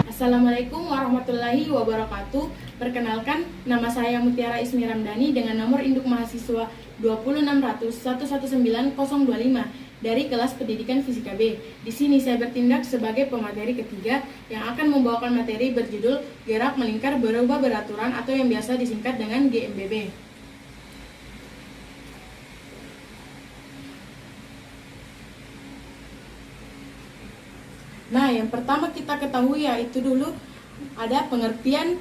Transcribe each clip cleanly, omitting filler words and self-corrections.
Assalamualaikum warahmatullahi wabarakatuh. Perkenalkan, nama saya Mutiara Ismi Ramdhani dengan nomor induk mahasiswa 20600119025 dari kelas Pendidikan Fisika B. Di sini saya bertindak sebagai pemateri ketiga yang akan membawakan materi berjudul Gerak Melingkar Berubah Beraturan atau yang biasa disingkat dengan GMBB. Nah, yang pertama kita ketahui yaitu dulu ada pengertian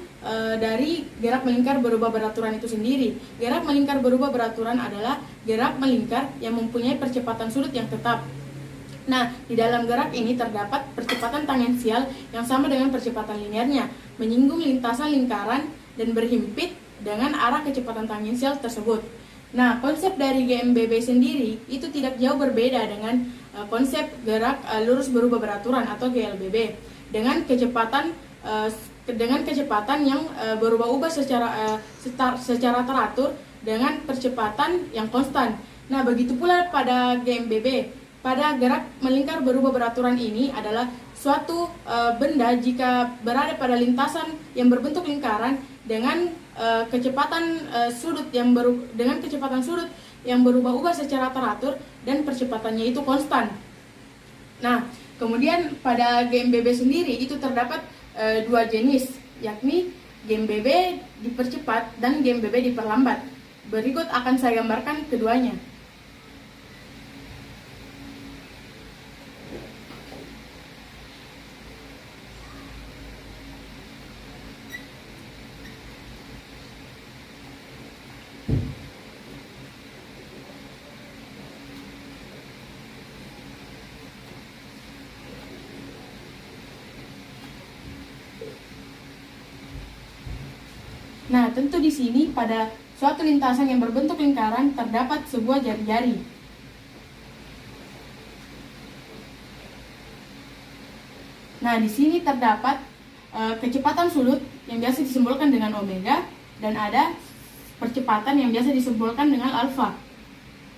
dari gerak melingkar berubah beraturan itu sendiri. Gerak melingkar berubah beraturan adalah gerak melingkar yang mempunyai percepatan sudut yang tetap. Nah, di dalam gerak ini terdapat percepatan tangensial yang sama dengan percepatan linearnya, menyinggung lintasan lingkaran dan berhimpit dengan arah kecepatan tangensial tersebut. Nah, konsep dari GMBB sendiri itu tidak jauh berbeda dengan konsep gerak lurus berubah beraturan atau GLBB dengan kecepatan yang berubah-ubah secara teratur dengan percepatan yang konstan. Nah, begitu pula pada GMBB. Pada gerak melingkar berubah beraturan ini adalah suatu benda jika berada pada lintasan yang berbentuk lingkaran dengan kecepatan sudut yang berubah-ubah secara teratur dan percepatannya itu konstan. Nah, kemudian pada GMBB sendiri itu terdapat dua jenis, yakni GMBB dipercepat dan GMBB diperlambat. Berikut akan saya gambarkan keduanya. Nah, tentu di sini pada suatu lintasan yang berbentuk lingkaran terdapat sebuah jari-jari. Nah, di sini terdapat kecepatan sudut yang biasa disimbolkan dengan omega dan ada percepatan yang biasa disimbolkan dengan alfa.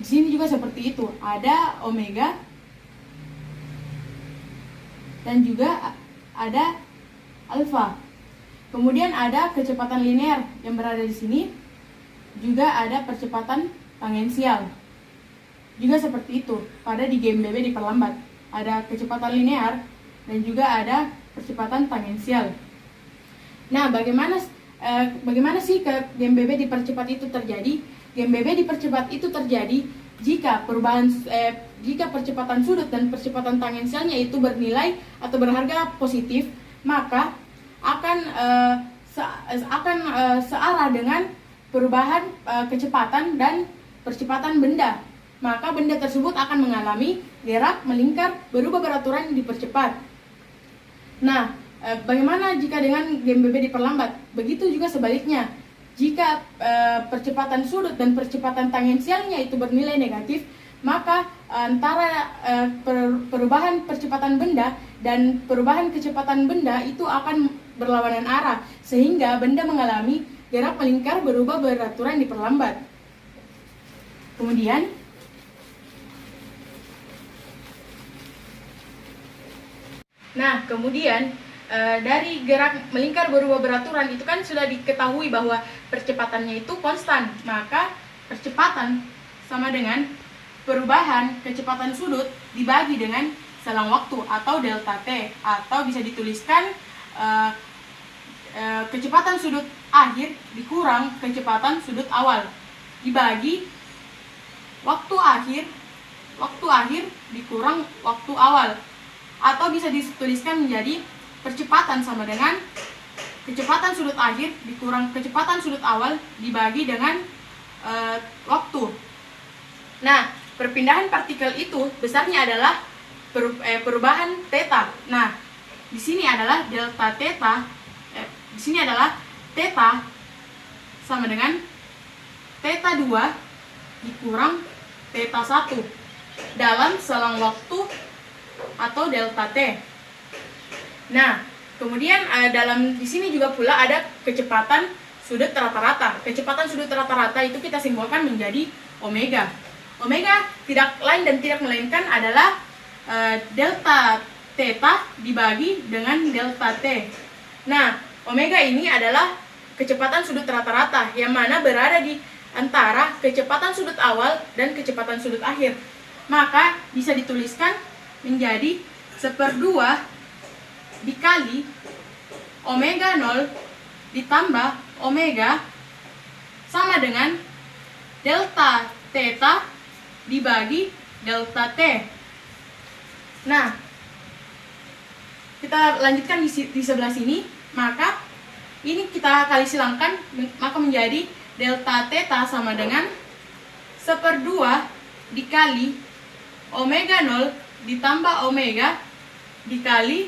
Di sini juga seperti itu, ada omega dan juga ada alfa. Kemudian ada kecepatan linear yang berada di sini, juga ada percepatan tangensial. Juga seperti itu, pada di GMBB diperlambat. Ada kecepatan linear dan juga ada percepatan tangensial. Nah, bagaimana sih GMBB dipercepat itu terjadi? GMBB dipercepat itu terjadi jika percepatan sudut dan percepatan tangensialnya itu bernilai atau berharga positif, maka akan searah dengan perubahan kecepatan dan percepatan benda. Maka benda tersebut akan mengalami gerak melingkar berubah beraturan dipercepat. Nah, bagaimana jika dengan GMBB diperlambat? Begitu juga sebaliknya. Jika percepatan sudut dan percepatan tangensialnya itu bernilai negatif, maka antara perubahan percepatan benda dan perubahan kecepatan benda itu akan berlawanan arah, sehingga benda mengalami gerak melingkar berubah beraturan diperlambat. Kemudian dari gerak melingkar berubah beraturan itu kan sudah diketahui bahwa percepatannya itu konstan, maka percepatan sama dengan perubahan kecepatan sudut dibagi dengan selang waktu atau delta T, atau bisa dituliskan kecepatan sudut akhir dikurang kecepatan sudut awal dibagi waktu akhir dikurang waktu awal, atau bisa dituliskan menjadi percepatan sama dengan kecepatan sudut akhir dikurang kecepatan sudut awal dibagi dengan waktu. Nah, perpindahan partikel itu besarnya adalah perubahan theta. Nah, di sini adalah delta theta. Di sini adalah theta sama dengan theta 2 dikurang theta 1 dalam selang waktu atau delta T. Nah, kemudian di sini juga pula ada kecepatan sudut rata-rata. Kecepatan sudut rata-rata itu kita simbolkan menjadi omega. Omega tidak lain dan tidak melainkan adalah delta theta dibagi dengan delta t. Nah, omega ini adalah kecepatan sudut rata-rata yang mana berada di antara kecepatan sudut awal dan kecepatan sudut akhir. Maka bisa dituliskan menjadi 1/2 dikali omega 0 ditambah omega sama dengan delta theta dibagi delta t. Nah, kita lanjutkan di sebelah sini. Maka ini kita kali silangkan, maka menjadi delta theta sama dengan 1/2 dikali omega 0 ditambah omega dikali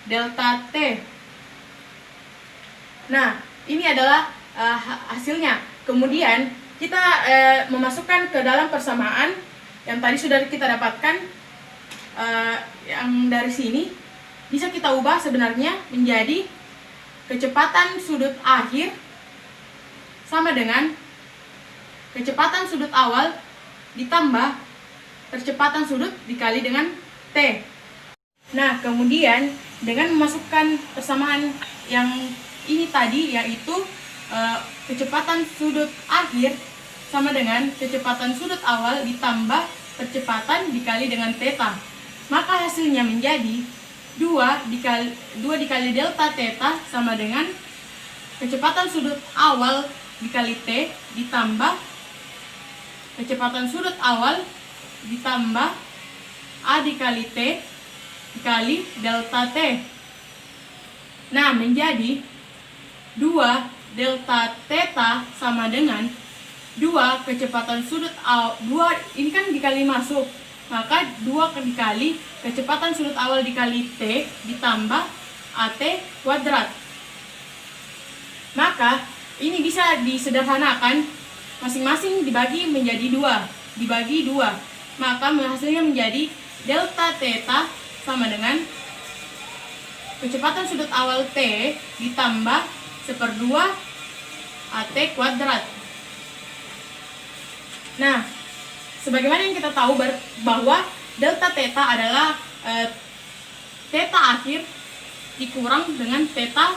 delta t. Nah, ini adalah hasilnya. Kemudian kita memasukkan ke dalam persamaan yang tadi sudah kita dapatkan, yang dari sini bisa kita ubah sebenarnya menjadi kecepatan sudut akhir sama dengan kecepatan sudut awal ditambah percepatan sudut dikali dengan T. Nah, kemudian dengan memasukkan persamaan yang ini tadi, yaitu kecepatan sudut akhir sama dengan kecepatan sudut awal ditambah percepatan dikali dengan theta, maka hasilnya menjadi 2 dikali delta theta sama dengan kecepatan sudut awal dikali T ditambah kecepatan sudut awal ditambah A dikali T dikali delta T. Nah, menjadi 2 delta theta sama dengan 2 kecepatan sudut awal, 2 ini kan dikali masuk, maka 2 dikali kecepatan sudut awal dikali T ditambah AT kuadrat. Maka ini bisa disederhanakan, masing-masing dibagi menjadi 2, dibagi 2. Maka hasilnya menjadi delta theta sama dengan kecepatan sudut awal T ditambah 1/2 AT kuadrat. Nah, sebagaimana yang kita tahu bahwa delta theta adalah theta akhir dikurang dengan theta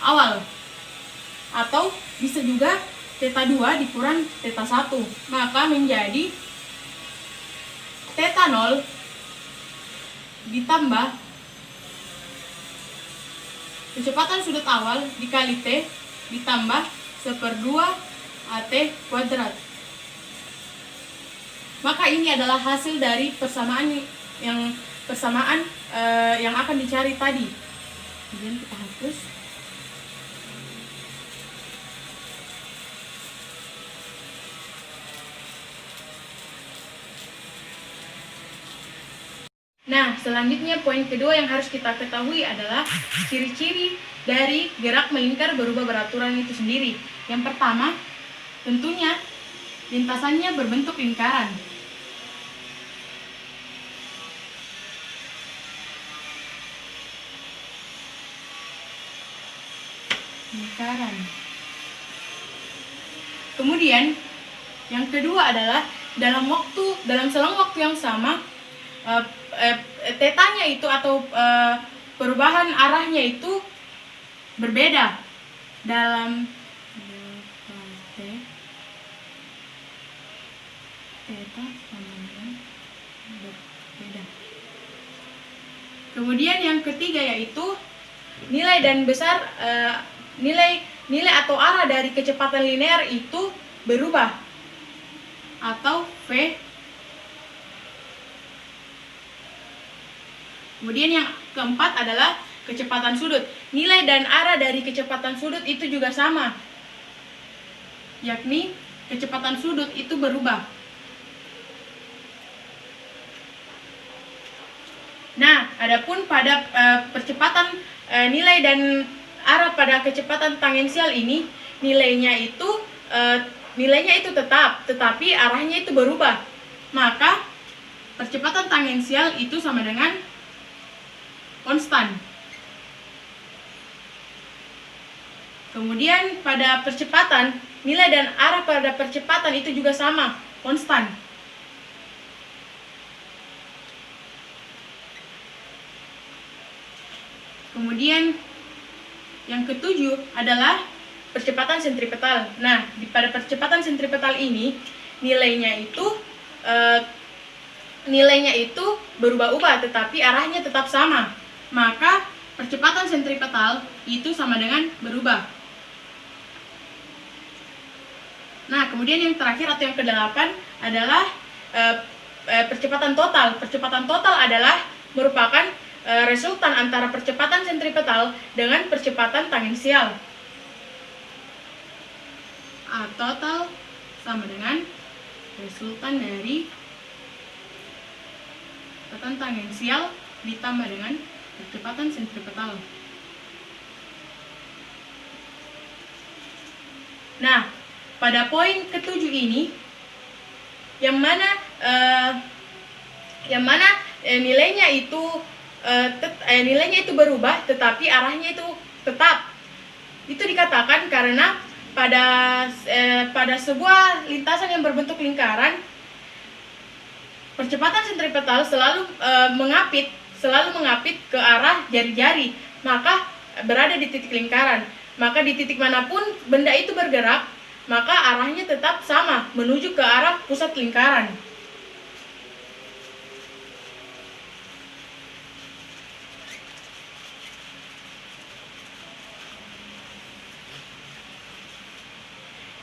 awal, atau bisa juga theta 2 dikurang theta 1, maka menjadi theta 0 ditambah kecepatan sudut awal dikali T ditambah 1/2 AT kuadrat. Maka ini adalah hasil dari persamaan yang akan dicari tadi. Kemudian kita hapus. Nah, selanjutnya poin kedua yang harus kita ketahui adalah ciri-ciri dari gerak melingkar berubah beraturan itu sendiri. Yang pertama, tentunya lintasannya berbentuk lingkaran. Kemudian yang kedua adalah dalam selang waktu yang sama, tetanya itu atau perubahan arahnya itu berbeda dalam theta sama dengan berbeda. Kemudian yang ketiga yaitu nilai dan besar nilai atau arah dari kecepatan linear itu berubah, atau V. Kemudian yang keempat adalah kecepatan sudut. Nilai dan arah dari kecepatan sudut itu juga sama, yakni kecepatan sudut itu berubah. Nah, adapun pada percepatan nilai dan arah pada kecepatan tangensial ini, nilainya itu tetap, tetapi arahnya itu berubah. Maka percepatan tangensial itu sama dengan konstan. Kemudian pada percepatan, nilai dan arah pada percepatan itu juga sama, konstan. Kemudian yang ketujuh adalah percepatan sentripetal. Nah, pada percepatan sentripetal ini nilainya itu berubah-ubah, tetapi arahnya tetap sama. Maka percepatan sentripetal itu sama dengan berubah. Nah, kemudian yang terakhir atau yang ke-8 adalah percepatan total. Percepatan total adalah merupakan resultan antara percepatan sentripetal dengan percepatan tangensial. Total sama dengan resultan dari percepatan tangensial ditambah dengan percepatan sentripetal. Nah, pada poin ketujuh ini, yang mana nilainya itu berubah, tetapi arahnya itu tetap. Itu dikatakan karena pada sebuah lintasan yang berbentuk lingkaran, percepatan sentripetal selalu mengapit ke arah jari-jari, maka berada di titik lingkaran. Maka di titik manapun benda itu bergerak, maka arahnya tetap sama, menuju ke arah pusat lingkaran.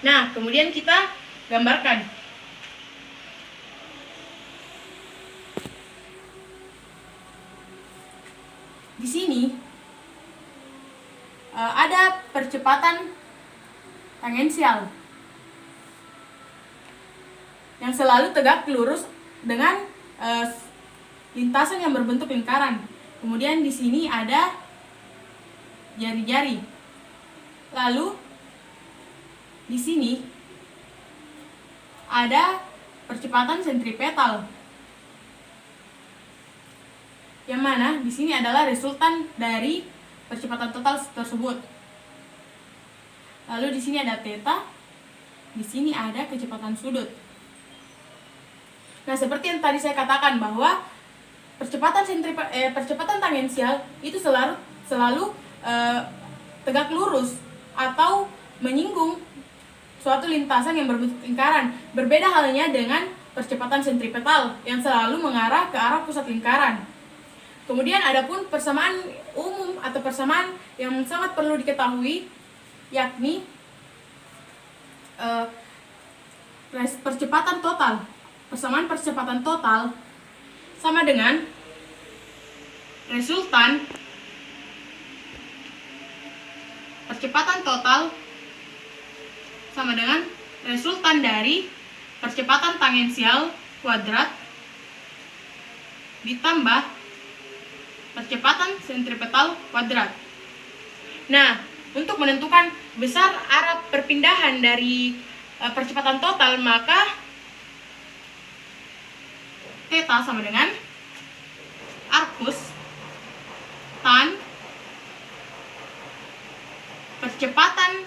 Nah, kemudian kita gambarkan. Di sini ada percepatan tangensial yang selalu tegak lurus dengan lintasan yang berbentuk lingkaran. Kemudian di sini ada jari-jari. Lalu di sini ada percepatan sentripetal, yang mana di sini adalah resultan dari percepatan total tersebut. Lalu di sini ada theta, di sini ada kecepatan sudut. Nah, seperti yang tadi saya katakan bahwa percepatan tangensial itu selalu tegak lurus atau menyinggung suatu lintasan yang berbentuk lingkaran. Berbeda halnya dengan percepatan sentripetal yang selalu mengarah ke arah pusat lingkaran. Kemudian ada pun persamaan umum atau persamaan yang sangat perlu diketahui, yakni percepatan total. Persamaan percepatan total sama dengan resultan percepatan total sama dengan resultan dari percepatan tangensial kuadrat ditambah percepatan sentripetal kuadrat. Nah, untuk menentukan besar arah perpindahan dari percepatan total, maka theta sama dengan arcus tan percepatan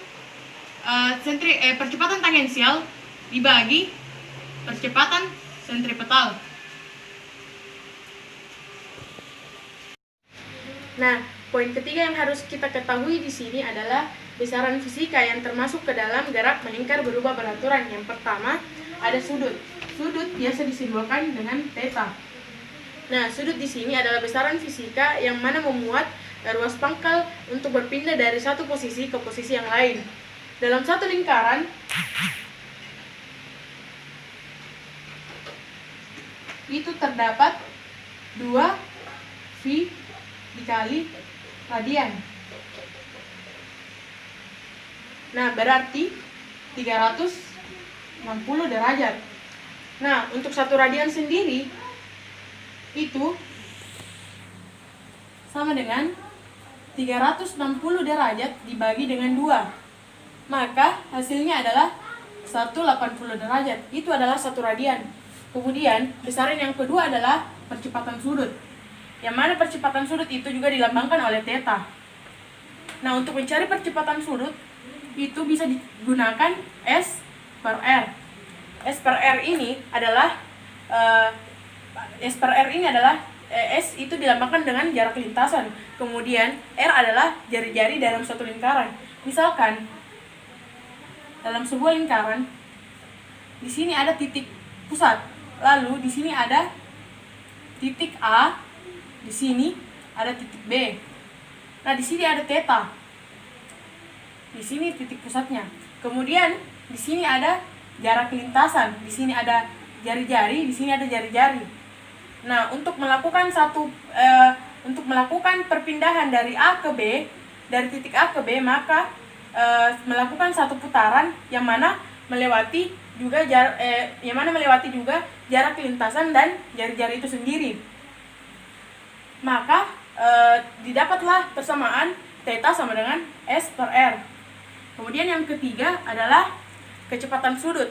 tangensial dibagi percepatan sentripetal. Nah, poin ketiga yang harus kita ketahui di sini adalah besaran fisika yang termasuk ke dalam gerak melingkar berubah beraturan. Yang pertama ada sudut. Sudut biasa disimbolkan dengan theta. Nah, sudut di sini adalah besaran fisika yang mana memuat ruas pangkal untuk berpindah dari satu posisi ke posisi yang lain. Dalam satu lingkaran, itu terdapat 2 V dikali radian. Nah, berarti 360 derajat. Nah, untuk satu radian sendiri itu sama dengan 360 derajat dibagi dengan 2. Maka hasilnya adalah 180 derajat. Itu adalah satu radian. Kemudian besaran yang kedua adalah percepatan sudut, yang mana percepatan sudut itu juga dilambangkan oleh theta. Nah, untuk mencari percepatan sudut itu bisa digunakan S per R. S per R ini adalah S itu dilambangkan dengan jarak lintasan. Kemudian R adalah jari-jari dalam suatu lingkaran. Misalkan dalam sebuah lingkaran, di sini ada titik pusat, lalu di sini ada titik A, di sini ada titik B. Nah, di sini ada theta. Di sini titik pusatnya. Kemudian di sini ada jarak lintasan, di sini ada jari-jari, di sini ada jari-jari. Nah, untuk melakukan perpindahan dari A ke B, dari titik A ke B, maka melakukan satu putaran yang mana melewati juga jarak lintasan dan jari-jari itu sendiri. Maka didapatlah persamaan theta sama dengan S per R. Kemudian yang ketiga adalah kecepatan sudut.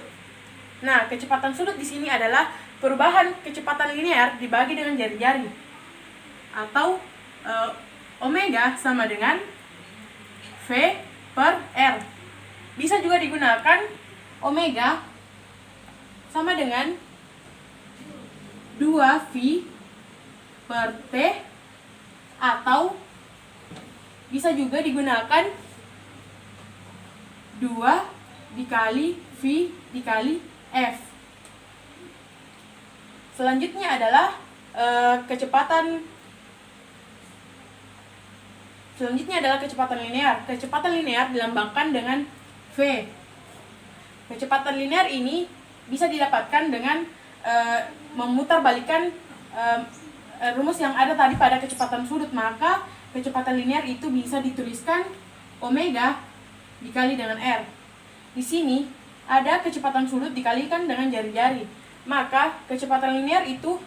Nah, kecepatan sudut di sini adalah perubahan kecepatan linear dibagi dengan jari-jari, atau omega sama dengan V per R. Bisa juga digunakan omega sama dengan 2V per T, atau bisa juga digunakan 2 dikali V dikali F. Selanjutnya adalah kecepatan linear. Kecepatan linear dilambangkan dengan V. Kecepatan linear ini bisa didapatkan dengan memutarbalikkan rumus yang ada tadi pada kecepatan sudut. Maka kecepatan linear itu bisa dituliskan omega dikali dengan R. Di sini ada kecepatan sudut dikalikan dengan jari-jari. Maka kecepatan linear itu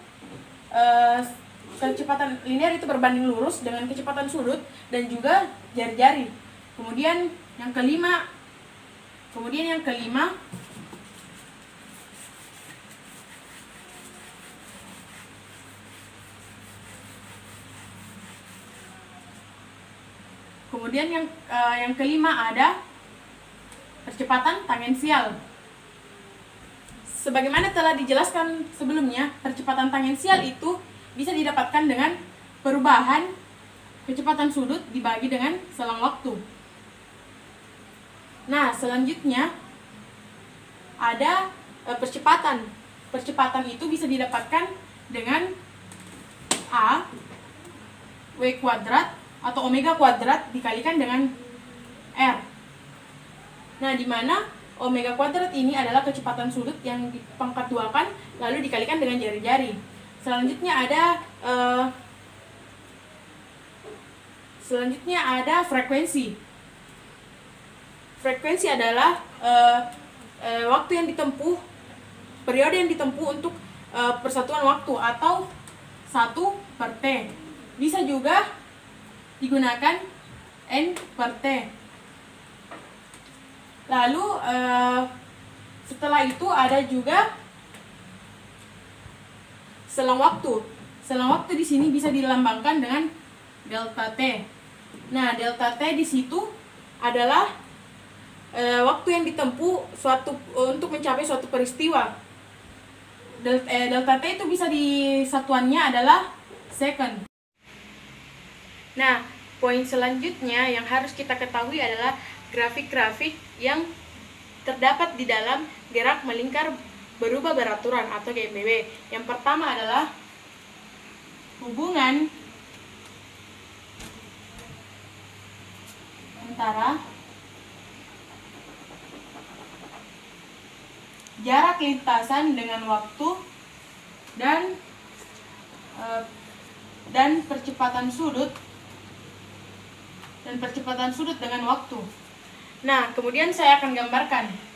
berbanding lurus dengan kecepatan sudut dan juga jari-jari. Kemudian yang kelima ada percepatan tangensial. Sebagaimana telah dijelaskan sebelumnya, percepatan tangensial itu bisa didapatkan dengan perubahan kecepatan sudut dibagi dengan selang waktu. Nah, selanjutnya ada percepatan. Percepatan itu bisa didapatkan dengan A W kuadrat atau omega kuadrat dikalikan dengan R. Nah, di mana omega kuadrat ini adalah kecepatan sudut yang dipangkat duakan lalu dikalikan dengan jari-jari. Selanjutnya ada frekuensi. Frekuensi adalah waktu yang ditempuh, periode yang ditempuh untuk persatuan waktu, atau 1 per T. Bisa juga digunakan N per T. Lalu setelah itu ada juga selang waktu. Selang waktu di sini bisa dilambangkan dengan delta T. Nah, delta T di situ adalah waktu yang ditempuh untuk mencapai suatu peristiwa. Delta T itu bisa satuannya adalah second. Nah, poin selanjutnya yang harus kita ketahui adalah grafik-grafik yang terdapat di dalam gerak melingkar berubah beraturan atau GMBW. Yang pertama adalah hubungan antara jarak lintasan dengan waktu dan percepatan sudut dengan waktu. Nah, kemudian saya akan gambarkan.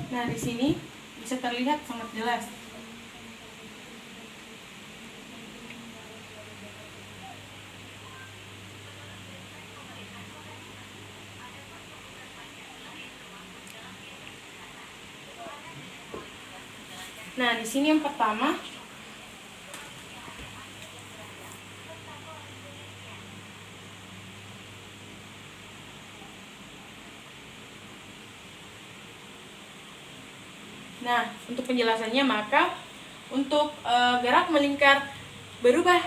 Nah, di sini bisa terlihat sangat jelas. Nah, di sini yang pertama, nah, untuk penjelasannya, maka untuk gerak melingkar berubah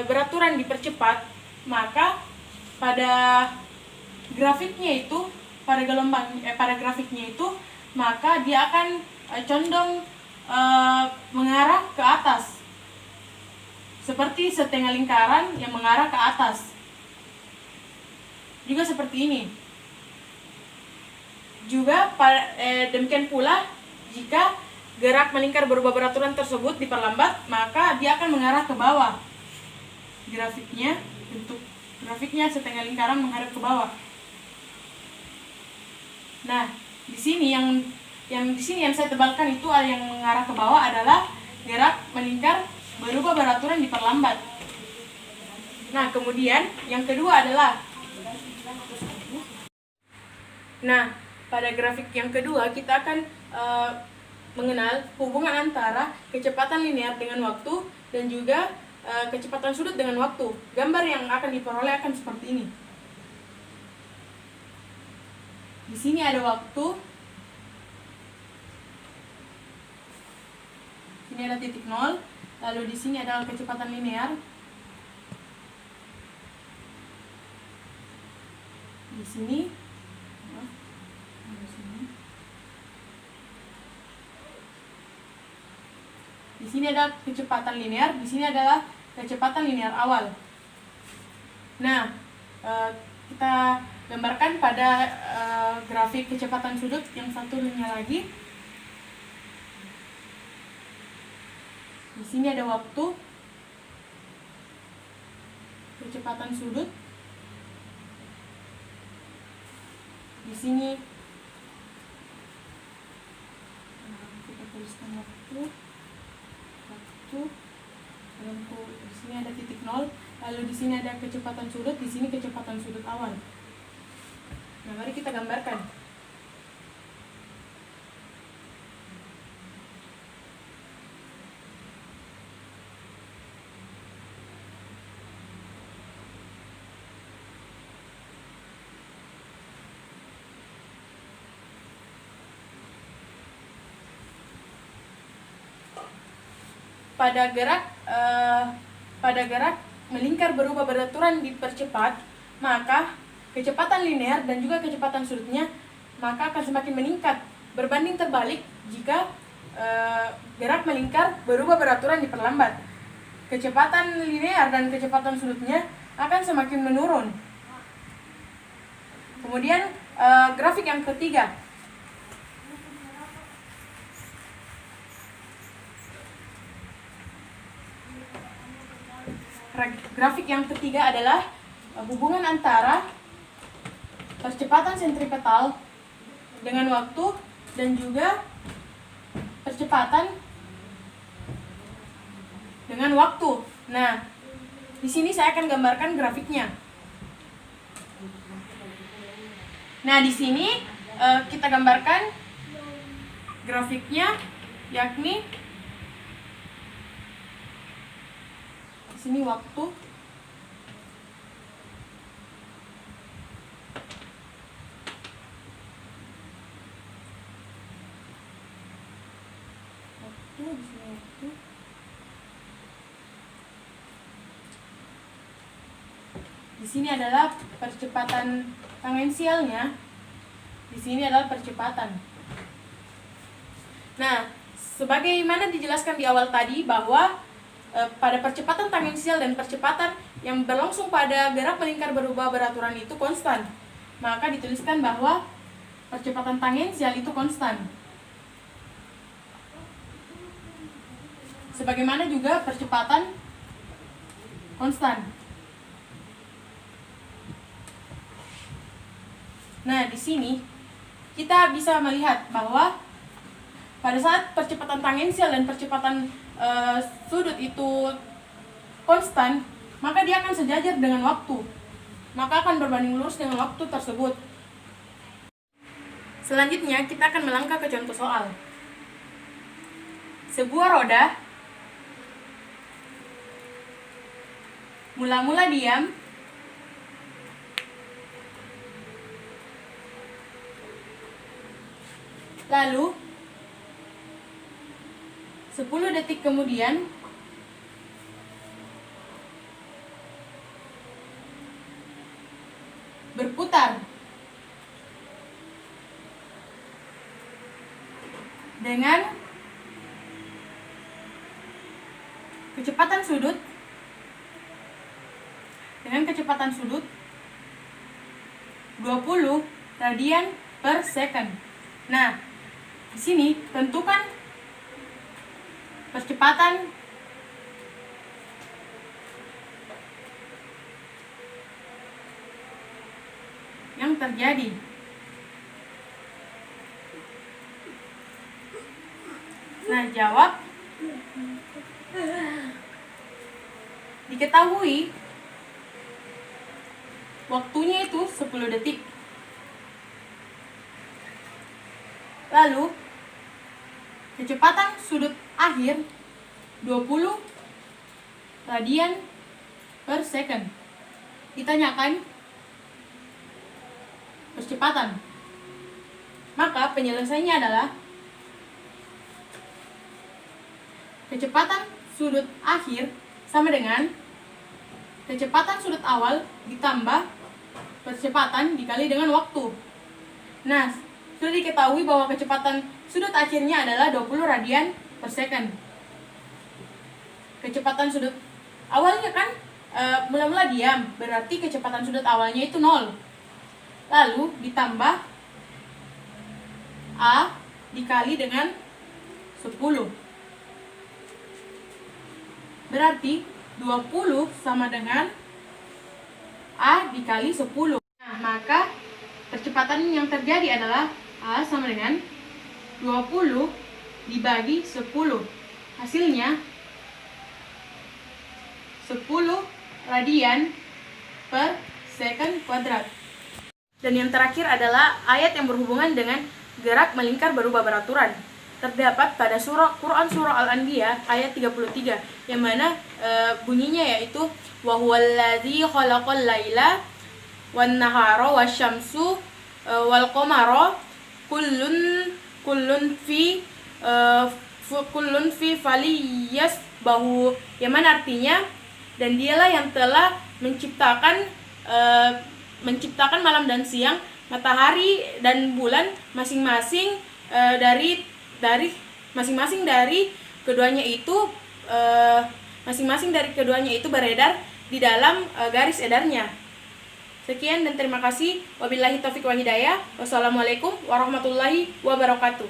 beraturan dipercepat, maka pada grafiknya itu, pada grafiknya itu, maka dia akan condong mengarah ke atas, seperti setengah lingkaran yang mengarah ke atas. Juga seperti ini. Juga demikian pula jika gerak melingkar berubah beraturan tersebut diperlambat, maka dia akan mengarah ke bawah. Grafiknya, bentuk grafiknya setengah lingkaran menghadap ke bawah. Nah, di sini yang saya tebalkan itu yang mengarah ke bawah adalah gerak melingkar berubah beraturan diperlambat. Nah, kemudian yang kedua adalah, nah, pada grafik yang kedua kita akan mengenal hubungan antara kecepatan linear dengan waktu dan juga kecepatan sudut dengan waktu. Gambar yang akan diperoleh akan seperti ini. Di sini ada waktu. Ini ada titik nol, lalu di sini adalah kecepatan linear. Di sini, di sini ada kecepatan linear, di sini adalah kecepatan linear awal. Nah, kita gambarkan pada grafik kecepatan sudut yang satunya lagi. Di sini ada waktu, kecepatan sudut. Di sini kita tuliskan waktu. Di sini ada titik nol, lalu di sini ada kecepatan sudut, di sini kecepatan sudut awal. Nah, mari kita gambarkan. Pada gerak melingkar berubah beraturan dipercepat, maka kecepatan linear dan juga kecepatan sudutnya maka akan semakin meningkat, berbanding terbalik jika gerak melingkar berubah beraturan diperlambat. Kecepatan linear dan kecepatan sudutnya akan semakin menurun. Kemudian grafik yang ketiga. Grafik yang ketiga adalah hubungan antara percepatan sentripetal dengan waktu dan juga percepatan dengan waktu. Nah, di sini saya akan gambarkan grafiknya. Nah, di sini kita gambarkan grafiknya, yakni di sini waktu, di sini waktu. Di sini adalah percepatan tangensialnya. Di sini adalah percepatan. Nah, sebagaimana dijelaskan di awal tadi bahwa pada percepatan tangensial dan percepatan yang berlangsung pada gerak melingkar berubah beraturan itu konstan, maka dituliskan bahwa percepatan tangensial itu konstan. Sebagaimana juga percepatan konstan. Nah, di sini kita bisa melihat bahwa Pada saat percepatan tangensial dan percepatan sudut itu konstan, maka dia akan sejajar dengan waktu, maka akan berbanding lurus dengan waktu tersebut. Selanjutnya kita akan melangkah ke contoh soal. Sebuah roda mula-mula diam, lalu 10 detik kemudian berputar dengan kecepatan sudut 20 radian per second. Nah, di sini tentukan percepatan yang terjadi. Nah, jawab. Diketahui waktunya itu 10 detik. Lalu kecepatan sudut akhir 20 radian per second. Ditanyakan percepatan. Maka penyelesaiannya adalah kecepatan sudut akhir sama dengan kecepatan sudut awal ditambah percepatan dikali dengan waktu. Nah, sudah diketahui bahwa kecepatan sudut akhirnya adalah 20 radian per second. Kecepatan sudut awalnya kan mula-mula diam, berarti kecepatan sudut awalnya itu 0. Lalu ditambah A dikali dengan 10. Berarti 20 sama dengan A dikali 10. Nah, maka percepatan yang terjadi adalah A sama dengan 20 dibagi 10. Hasilnya 10 radian per second kuadrat. Dan yang terakhir adalah ayat yang berhubungan dengan gerak melingkar berubah beraturan. Terdapat pada Quran surah Al-Anbiya ayat 33 yang mana bunyinya yaitu wa huwallazi khalaqal laila wan nahara wasyamsu wal qamara kullun fi faliyasbahu, yang mana artinya dan dialah yang telah menciptakan malam dan siang, matahari dan bulan masing-masing dari keduanya itu beredar di dalam garis edarnya. Sekian dan terima kasih. Wabillahi taufiq wal hidayah. Wassalamualaikum warahmatullahi wabarakatuh.